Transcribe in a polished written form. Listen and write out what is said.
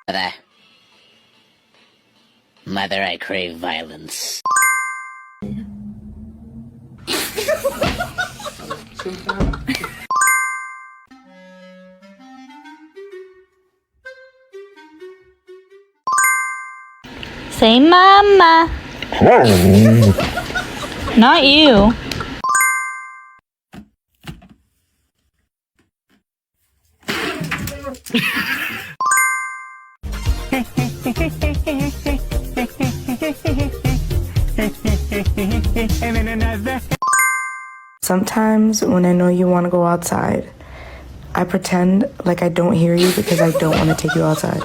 Mother. Mother, I crave violence. Say mama. Not you. Sometimes when I know you want to go outside, I pretend like I don't hear you because I don't want to take you outside.